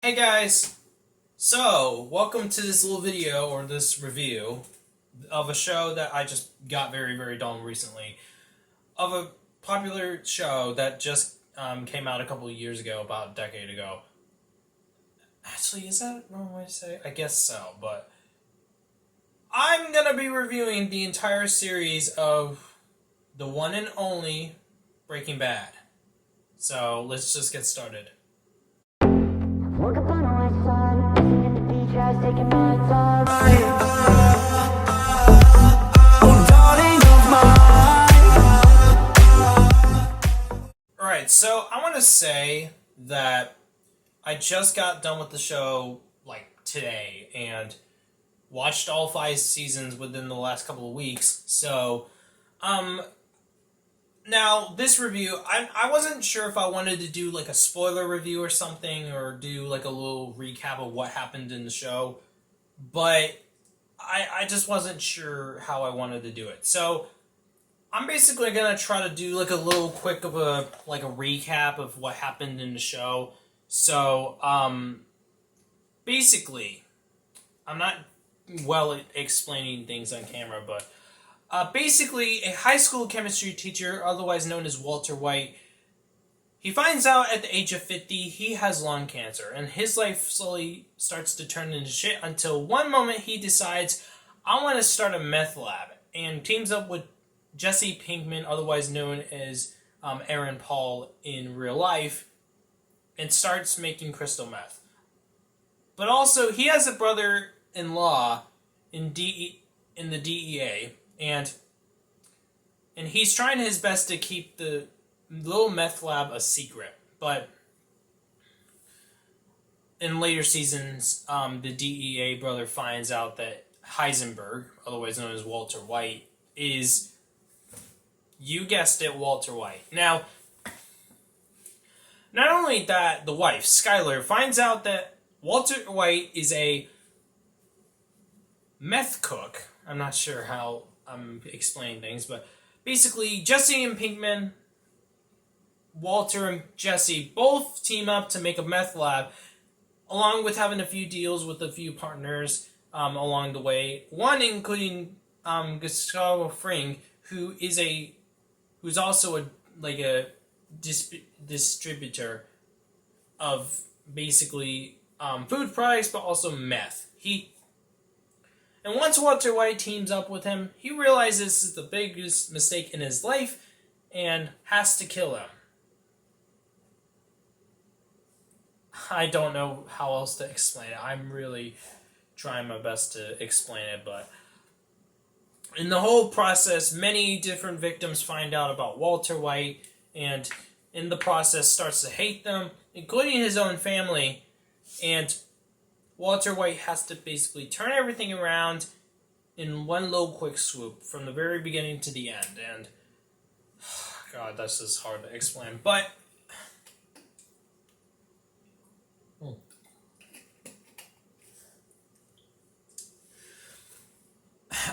Hey guys! So, welcome to this little video, or this review, of a show that I just got very, very done recently. Of a popular show that just came out a couple of years ago, about a decade ago. Actually, is that a wrong way to say? I guess so, but I'm gonna be reviewing the entire series of the one and only Breaking Bad. So, let's just get started. Woke up on the west side, listening to beach eyes, taking my time. Oh, darling of mine. Alright, so I want to say that I just got done with the show, like, today, and watched all 5 seasons within the last couple of weeks, so, now, this review, I wasn't sure if I wanted to do, like, a spoiler review or something, or do, like, a little recap of what happened in the show, but I just wasn't sure how I wanted to do it. So, I'm basically gonna try to do, like, a little quick of a recap of what happened in the show. So, basically, I'm not well at explaining things on camera, but basically, a high school chemistry teacher, otherwise known as Walter White, he finds out at the age of 50 he has lung cancer, and his life slowly starts to turn into shit until one moment he decides, I want to start a meth lab, and teams up with Jesse Pinkman, otherwise known as Aaron Paul in real life, and starts making crystal meth. But also, he has a brother-in-law in the DEA, and he's trying his best to keep the little meth lab a secret. But in later seasons, the DEA brother finds out that Heisenberg, otherwise known as Walter White, is, you guessed it, Walter White. Now, not only that, the wife, Skylar, finds out that Walter White is a meth cook. I'm not sure how I'm explaining things, but basically, Jesse and Pinkman, Walter and Jesse both team up to make a meth lab, along with having a few deals with a few partners along the way. One including Gustavo Fring, who's also a distributor of basically food products, but also meth. And once Walter White teams up with him, he realizes this is the biggest mistake in his life and has to kill him. I don't know how else to explain it. I'm really trying my best to explain it, but in the whole process, many different victims find out about Walter White, and in the process starts to hate them, including his own family, and Walter White has to basically turn everything around in one little quick swoop from the very beginning to the end. And, God, this is hard to explain. But,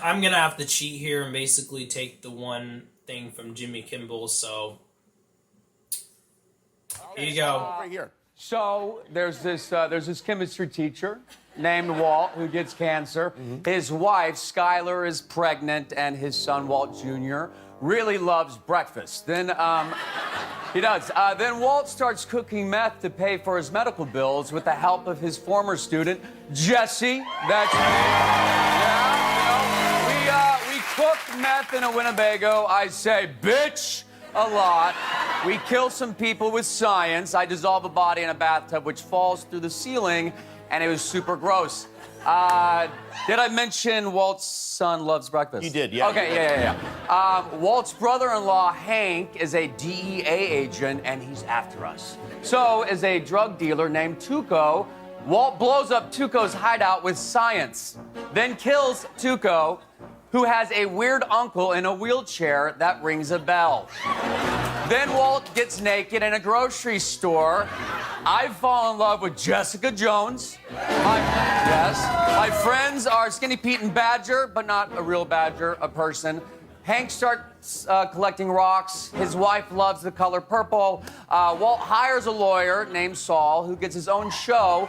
I'm going to have to cheat here and basically take the one thing from Jimmy Kimmel, so here you go. Over here. So there's this chemistry teacher named Walt who gets cancer. His wife, Skylar, is pregnant, and his son, Walt Jr., really loves breakfast. Then, he does. Then Walt starts cooking meth to pay for his medical bills with the help of his former student, Jesse. That's me. Yeah, we cook meth in a Winnebago. I say, bitch, a lot. We kill some people with science. I dissolve a body in a bathtub, which falls through the ceiling, and it was super gross. Did I mention Walt's son loves breakfast? You did, yeah. Okay, yeah. Walt's brother-in-law, Hank, is a DEA agent, and he's after us. So is a drug dealer named Tuco. Walt blows up Tuco's hideout with science, then kills Tuco, who has a weird uncle in a wheelchair that rings a bell. Then Walt gets naked in a grocery store. I fall in love with Jessica Jones. My friends are Skinny Pete and Badger, but not a real badger, a person. Hank starts collecting rocks. His wife loves the color purple. Walt hires a lawyer named Saul who gets his own show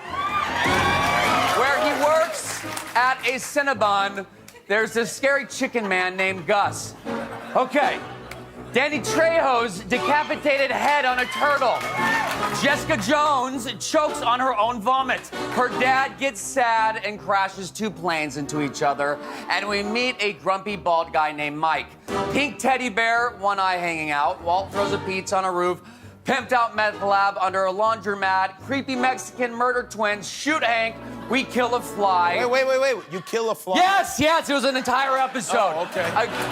where he works at a Cinnabon. There's this scary chicken man named Gus. Okay. Danny Trejo's decapitated head on a turtle. Jessica Jones chokes on her own vomit. Her dad gets sad and crashes two planes into each other. And we meet a grumpy bald guy named Mike. Pink teddy bear, one eye hanging out. Walt throws a pizza on a roof. Pimped out meth lab under a laundromat. Creepy Mexican murder twins shoot Hank. We kill a fly. Wait. You kill a fly? Yes, it was an entire episode. Oh, okay.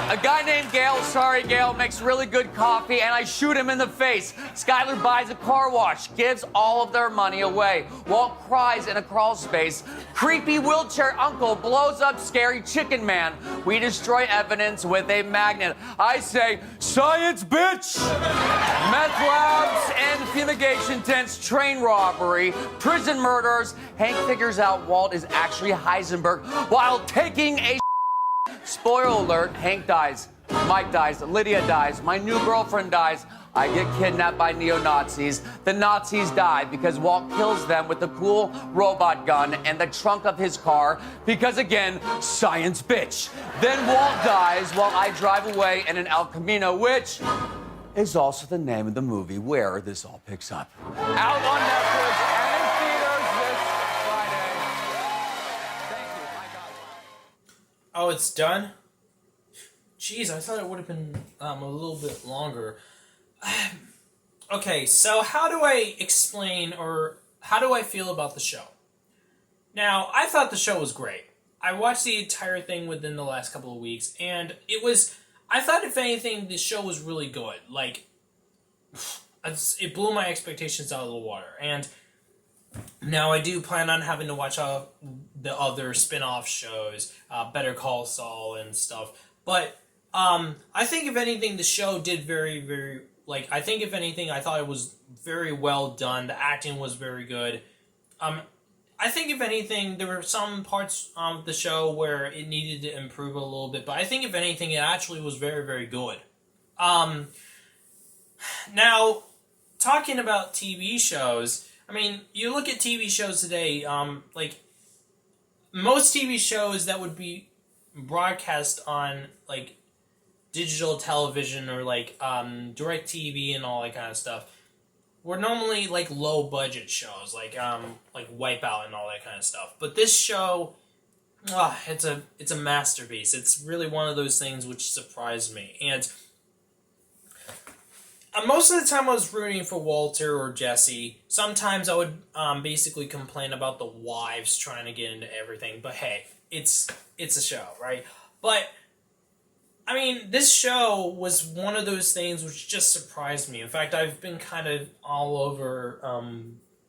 A guy named Gail, sorry Gail, makes really good coffee, and I shoot him in the face. Skylar buys a car wash, gives all of their money away. Walt cries in a crawl space. Creepy wheelchair uncle blows up scary chicken man. We destroy evidence with a magnet. I say, science, bitch! Meth labs and fumigation tents, train robbery, prison murders. Hank figures out Walt is actually Heisenberg while taking a spoiler alert, Hank dies, Mike dies, Lydia dies, my new girlfriend dies, I get kidnapped by neo-Nazis. The Nazis die because Walt kills them with a cool robot gun in the trunk of his car because, again, science bitch. Then Walt dies while I drive away in an El Camino, which is also the name of the movie where this all picks up. Out on Netflix and in theaters this Friday. Thank you. I got it. Oh, it's done? Jeez, I thought it would have been a little bit longer. Okay, so how do I explain or how do I feel about the show? Now, I thought the show was great. I watched the entire thing within the last couple of weeks, and I thought, if anything, the show was really good. Like, it blew my expectations out of the water. And now I do plan on having to watch the other spin-off shows, Better Call Saul and stuff. But I think, if anything, the show did very, very... I think, if anything, I thought it was very well done. The acting was very good. I think, if anything, there were some parts of the show where it needed to improve a little bit, but I think, if anything, it actually was very, very good. Now, talking about TV shows, I mean, you look at TV shows today, most TV shows that would be broadcast on, digital television or, direct TV and all that kind of stuff, were normally low budget shows, like Wipeout and all that kind of stuff. But this show, it's a masterpiece. It's really one of those things which surprised me. And most of the time I was rooting for Walter or Jesse. Sometimes I would basically complain about the wives trying to get into everything. But hey, it's a show, right? But I mean, this show was one of those things which just surprised me. In fact, I've been kind of all over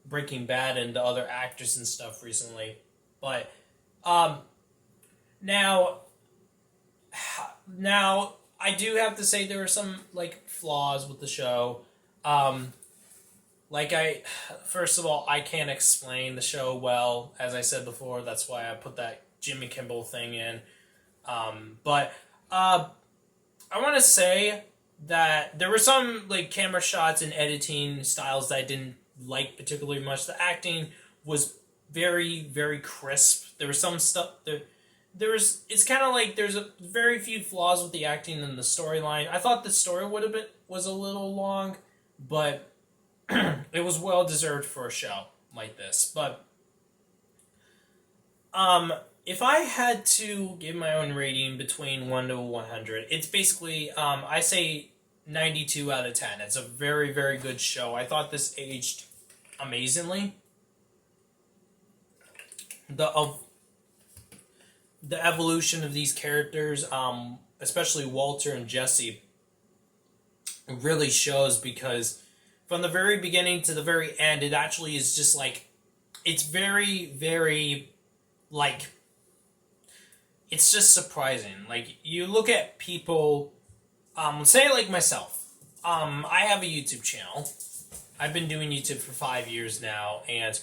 Breaking Bad and the other actors and stuff recently. But now I do have to say there are some flaws with the show. First of all, I can't explain the show well, as I said before. That's why I put that Jimmy Kimmel thing in. I want to say that there were some camera shots and editing styles that I didn't like particularly much. The acting was very, very crisp. There was some stuff it's kind of there's a very few flaws with the acting and the storyline. I thought the story was a little long, but it was well deserved for a show like this. But if I had to give my own rating between 1 to 100, it's basically, I say 92 out of 10. It's a very, very good show. I thought this aged amazingly. The evolution of these characters, especially Walter and Jesse, really shows, because from the very beginning to the very end, it actually is just it's very, very, it's just surprising. You look at people, say myself. I have a YouTube channel. I've been doing YouTube for 5 years now, and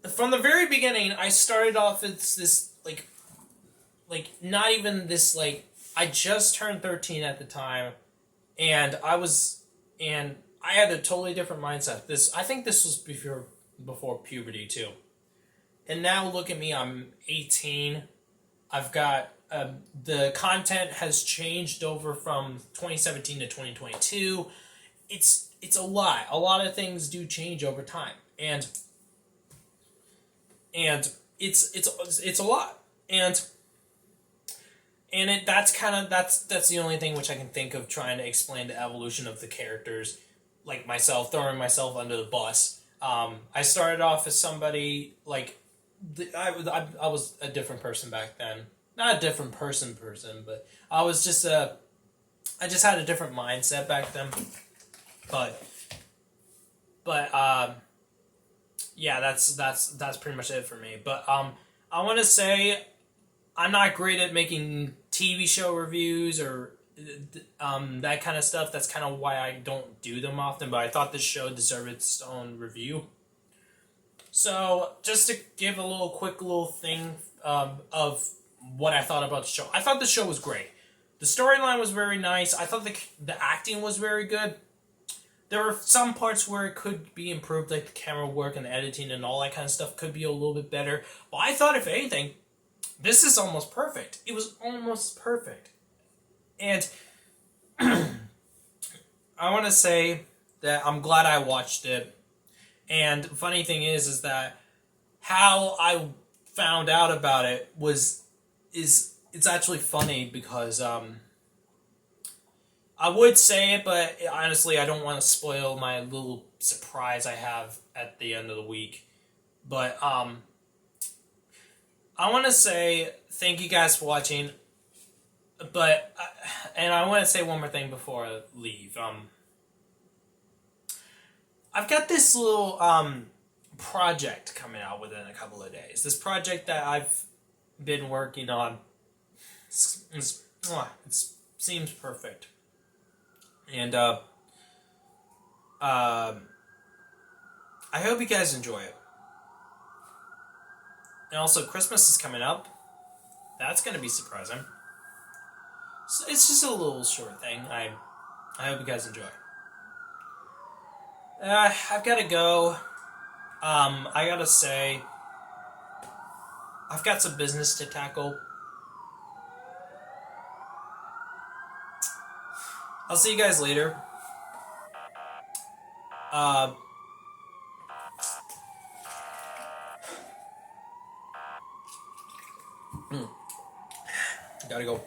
from the very beginning, I started off as this, not even this, I just turned 13 at the time, and I had a totally different mindset. I think this was before puberty too. And now look at me, I'm 18. I've got the content has changed over from 2017 to 2022. It's a lot. A lot of things do change over time, and it's a lot, and that's the only thing which I can think of trying to explain the evolution of the characters, like myself throwing myself under the bus. I started off as somebody like I was a different person back then. Not a different person, but I just had a different mindset back then. But yeah, that's pretty much it for me. But I want to say I'm not great at making TV show reviews or that kind of stuff. That's kind of why I don't do them often. But I thought this show deserved its own review. So just to give a quick little thing of what I thought about the show. I thought the show was great. The storyline was very nice. I thought the acting was very good. There were some parts where it could be improved, like the camera work and the editing and all that kind of stuff could be a little bit better. But I thought, if anything, this is almost perfect. It was almost perfect. And I want to say that I'm glad I watched it. And the funny thing is that how I found out about it it's actually funny because I would say it, but honestly, I don't want to spoil my little surprise I have at the end of the week. But I want to say thank you guys for watching. But and I want to say one more thing before I leave. I've got this little project coming out within a couple of days. This project that I've been working on. It seems perfect. And I hope you guys enjoy it. And also, Christmas is coming up. That's going to be surprising. So it's just a little short thing. I hope you guys enjoy. I've got to go. I gotta say, I've got some business to tackle. I'll see you guys later. Gotta go.